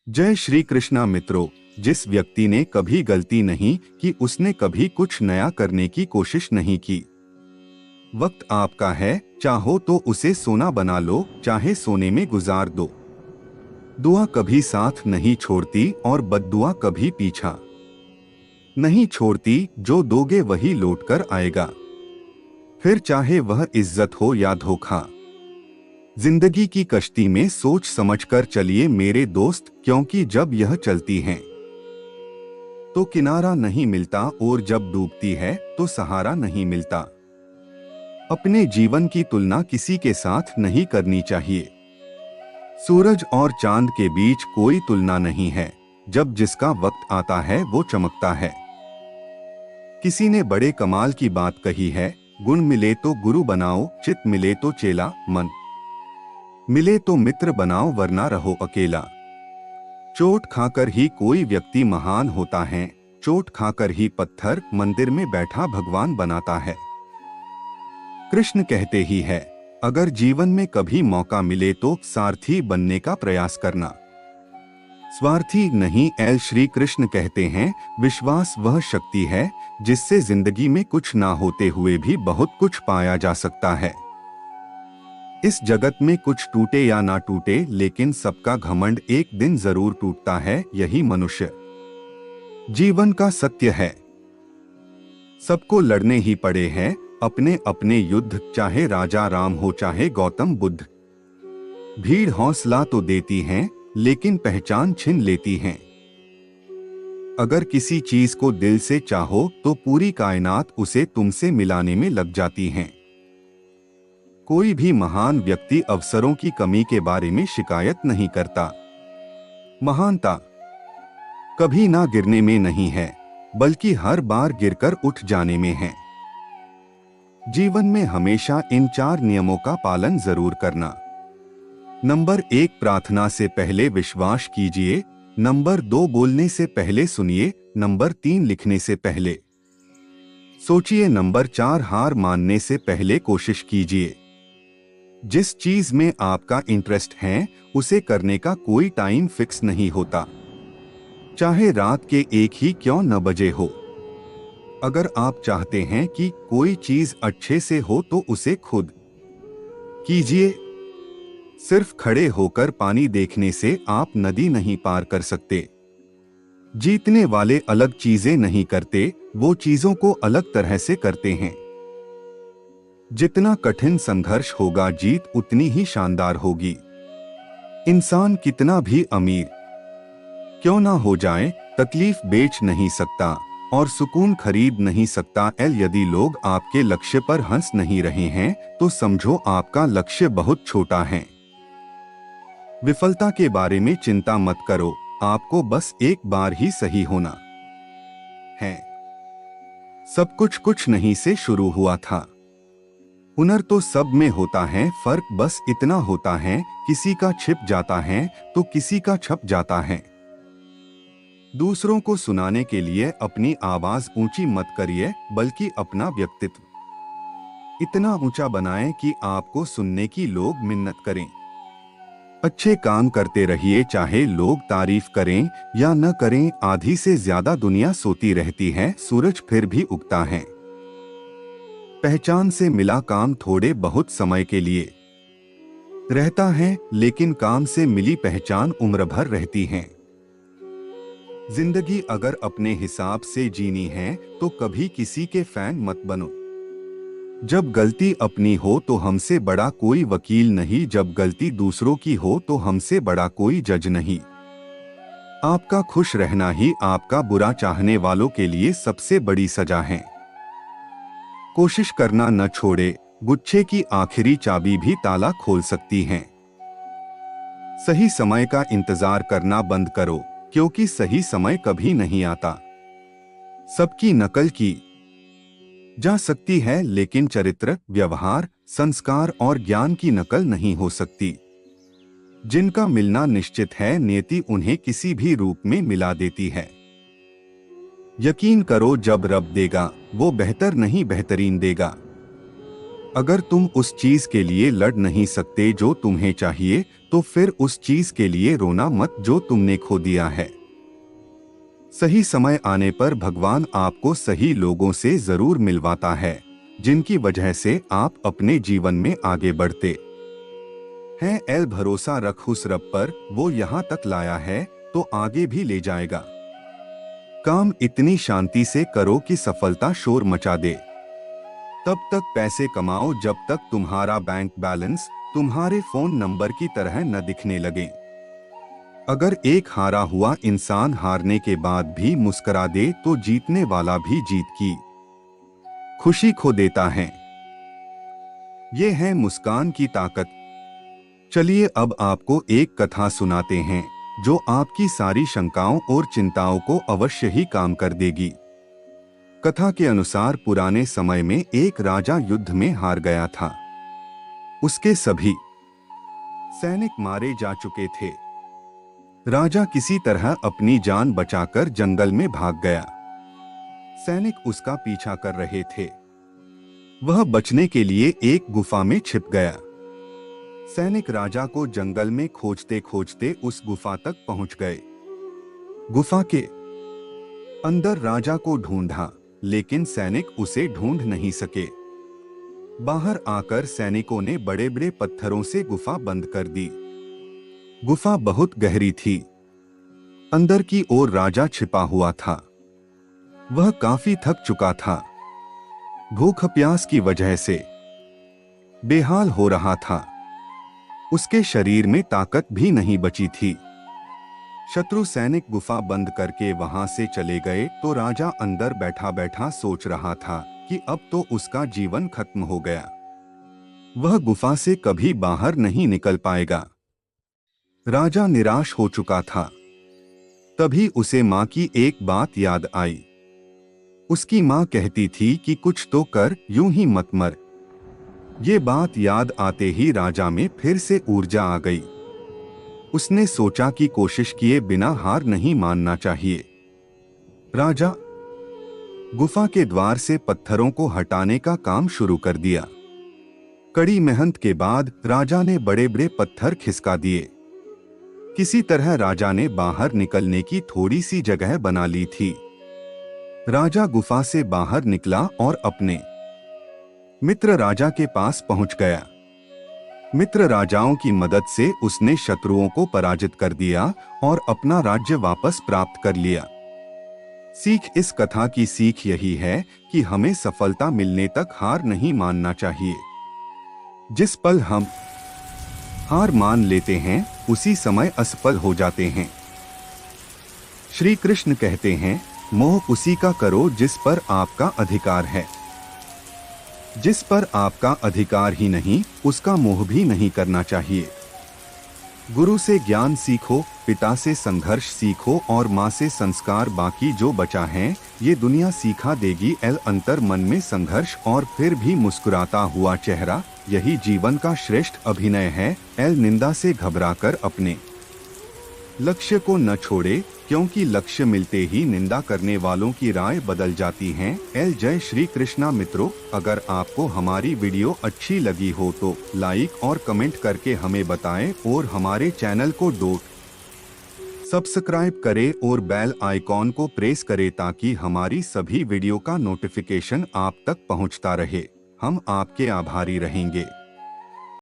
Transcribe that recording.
जय श्री कृष्णा मित्रों। जिस व्यक्ति ने कभी गलती नहीं की, उसने कभी कुछ नया करने की कोशिश नहीं की। वक्त आपका है, चाहो तो उसे सोना बना लो, चाहे सोने में गुजार दो। दुआ कभी साथ नहीं छोड़ती और बद्दुआ कभी पीछा नहीं छोड़ती। जो दोगे वही लौट कर आएगा, फिर चाहे वह इज्जत हो या धोखा। जिंदगी की कश्ती में सोच समझकर चलिए मेरे दोस्त, क्योंकि जब यह चलती है तो किनारा नहीं मिलता और जब डूबती है तो सहारा नहीं मिलता। अपने जीवन की तुलना किसी के साथ नहीं करनी चाहिए। सूरज और चांद के बीच कोई तुलना नहीं है। जब जिसका वक्त आता है वो चमकता है। किसी ने बड़े कमाल की बात कही है, गुण मिले तो गुरु बनाओ, चित मिले तो चेला, मन मिले तो मित्र बनाओ, वरना रहो अकेला। चोट खाकर ही कोई व्यक्ति महान होता है, चोट खाकर ही पत्थर मंदिर में बैठा भगवान बनाता है। कृष्ण कहते ही है, अगर जीवन में कभी मौका मिले तो सारथी बनने का प्रयास करना, स्वार्थी नहीं। एल श्री कृष्ण कहते हैं, विश्वास वह शक्ति है जिससे जिंदगी में कुछ ना होते हुए भी बहुत कुछ पाया जा सकता है। इस जगत में कुछ टूटे या ना टूटे, लेकिन सबका घमंड एक दिन जरूर टूटता है। यही मनुष्य जीवन का सत्य है। सबको लड़ने ही पड़े हैं अपने अपने युद्ध, चाहे राजा राम हो चाहे गौतम बुद्ध। भीड़ हौसला तो देती है, लेकिन पहचान छीन लेती है। अगर किसी चीज को दिल से चाहो तो पूरी कायनात उसे तुमसे मिलाने में लग जाती है। कोई भी महान व्यक्ति अवसरों की कमी के बारे में शिकायत नहीं करता। महानता कभी ना गिरने में नहीं है, बल्कि हर बार गिरकर उठ जाने में है। जीवन में हमेशा इन 4 नियमों का पालन जरूर करना। नंबर 1, प्रार्थना से पहले विश्वास कीजिए। नंबर 2, बोलने से पहले सुनिए। नंबर 3, लिखने से पहले सोचिए। नंबर 4, हार मानने से पहले कोशिश कीजिए। जिस चीज में आपका इंटरेस्ट है उसे करने का कोई टाइम फिक्स नहीं होता, चाहे रात के 1 ही क्यों न बजे हो। अगर आप चाहते हैं कि कोई चीज अच्छे से हो तो उसे खुद कीजिए। सिर्फ खड़े होकर पानी देखने से आप नदी नहीं पार कर सकते। जीतने वाले अलग चीजें नहीं करते, वो चीजों को अलग तरह से करते हैं। जितना कठिन संघर्ष होगा, जीत उतनी ही शानदार होगी। इंसान कितना भी अमीर क्यों ना हो जाए, तकलीफ बेच नहीं सकता और सुकून खरीद नहीं सकता। यदि लोग आपके लक्ष्य पर हंस नहीं रहे हैं तो समझो आपका लक्ष्य बहुत छोटा है। विफलता के बारे में चिंता मत करो, आपको बस एक बार ही सही होना है। सब कुछ नहीं से शुरू हुआ था। हुनर तो सब में होता है, फर्क बस इतना होता है, किसी का छिप जाता है तो किसी का छप जाता है। दूसरों को सुनाने के लिए अपनी आवाज ऊंची मत करिए, बल्कि अपना व्यक्तित्व इतना ऊंचा बनाएं कि आपको सुनने की लोग मिन्नत करें। अच्छे काम करते रहिए, चाहे लोग तारीफ करें या न करें। आधी से ज्यादा दुनिया सोती रहती है, सूरज फिर भी उगता है। पहचान से मिला काम थोड़े बहुत समय के लिए रहता है, लेकिन काम से मिली पहचान उम्र भर रहती है। जिंदगी अगर अपने हिसाब से जीनी है तो कभी किसी के फैन मत बनो। जब गलती अपनी हो तो हमसे बड़ा कोई वकील नहीं, जब गलती दूसरों की हो तो हमसे बड़ा कोई जज नहीं। आपका खुश रहना ही आपका बुरा चाहने वालों के लिए सबसे बड़ी सजा है। कोशिश करना न छोड़े, गुच्छे की आखिरी चाबी भी ताला खोल सकती है। सही समय का इंतजार करना बंद करो, क्योंकि सही समय कभी नहीं आता। सबकी नकल की जा सकती है, लेकिन चरित्र, व्यवहार, संस्कार और ज्ञान की नकल नहीं हो सकती। जिनका मिलना निश्चित है, नियति उन्हें किसी भी रूप में मिला देती है। यकीन करो, जब रब देगा वो बेहतर नहीं बेहतरीन देगा। अगर तुम उस चीज के लिए लड़ नहीं सकते जो तुम्हें चाहिए, तो फिर उस चीज के लिए रोना मत जो तुमने खो दिया है। सही समय आने पर भगवान आपको सही लोगों से जरूर मिलवाता है, जिनकी वजह से आप अपने जीवन में आगे बढ़ते हैं। एल भरोसा रख उस रब पर, वो यहाँ तक लाया है तो आगे भी ले जाएगा। काम इतनी शांति से करो कि सफलता शोर मचा दे। तब तक पैसे कमाओ जब तक तुम्हारा बैंक बैलेंस तुम्हारे फोन नंबर की तरह न दिखने लगे। अगर एक हारा हुआ इंसान हारने के बाद भी मुस्कुरा दे तो जीतने वाला भी जीत की खुशी खो देता है। ये है मुस्कान की ताकत। चलिए अब आपको एक कथा सुनाते हैं जो आपकी सारी शंकाओं और चिंताओं को अवश्य ही काम कर देगी। कथा के अनुसार पुराने समय में एक राजा युद्ध में हार गया था। उसके सभी सैनिक मारे जा चुके थे। राजा किसी तरह अपनी जान बचाकर जंगल में भाग गया। सैनिक उसका पीछा कर रहे थे। वह बचने के लिए एक गुफा में छिप गया। सैनिक राजा को जंगल में खोजते खोजते उस गुफा तक पहुंच गए। गुफा के अंदर राजा को ढूंढा, लेकिन सैनिक उसे ढूंढ नहीं सके। बाहर आकर सैनिकों ने बड़े बड़े पत्थरों से गुफा बंद कर दी। गुफा बहुत गहरी थी। अंदर की ओर राजा छिपा हुआ था। वह काफी थक चुका था। भूख प्यास की वजह से बेहाल हो रहा था। उसके शरीर में ताकत भी नहीं बची थी। शत्रु सैनिक गुफा बंद करके वहां से चले गए तो राजा अंदर बैठा बैठा सोच रहा था कि अब तो उसका जीवन खत्म हो गया। वह गुफा से कभी बाहर नहीं निकल पाएगा। राजा निराश हो चुका था। तभी उसे मां की एक बात याद आई। उसकी मां कहती थी कि कुछ तो कर, यूं ही मत मर। ये बात याद आते ही राजा में फिर से ऊर्जा आ गई। उसने सोचा कि कोशिश किए बिना हार नहीं मानना चाहिए। राजा गुफा के द्वार से पत्थरों को हटाने का काम शुरू कर दिया। कड़ी मेहनत के बाद राजा ने बड़े बड़े पत्थर खिसका दिए। किसी तरह राजा ने बाहर निकलने की थोड़ी सी जगह बना ली थी। राजा गुफा से बाहर निकला और अपने मित्र राजा के पास पहुंच गया। मित्र राजाओं की मदद से उसने शत्रुओं को पराजित कर दिया और अपना राज्य वापस प्राप्त कर लिया। सीख इस कथा की सीख यही है कि हमें सफलता मिलने तक हार नहीं मानना चाहिए। जिस पल हम हार मान लेते हैं उसी समय असफल हो जाते हैं। श्री कृष्ण कहते हैं, मोह उसी का करो जिस पर आपका अधिकार है। जिस पर आपका अधिकार ही नहीं, उसका मोह भी नहीं करना चाहिए। गुरु से ज्ञान सीखो, पिता से संघर्ष सीखो और माँ से संस्कार। बाकी जो बचा है ये दुनिया सिखा देगी। एल अंतर मन में संघर्ष और फिर भी मुस्कुराता हुआ चेहरा, यही जीवन का श्रेष्ठ अभिनय है। एल निंदा से घबराकर अपने लक्ष्य को न छोड़े, क्योंकि लक्ष्य मिलते ही निंदा करने वालों की राय बदल जाती है। एल जय श्री कृष्णा। मित्रों, अगर आपको हमारी वीडियो अच्छी लगी हो तो लाइक और कमेंट करके हमें बताएं और हमारे चैनल को सब्सक्राइब करें और बेल आइकॉन को प्रेस करें ताकि हमारी सभी वीडियो का नोटिफिकेशन आप तक पहुंचता रहे। हम आपके आभारी रहेंगे।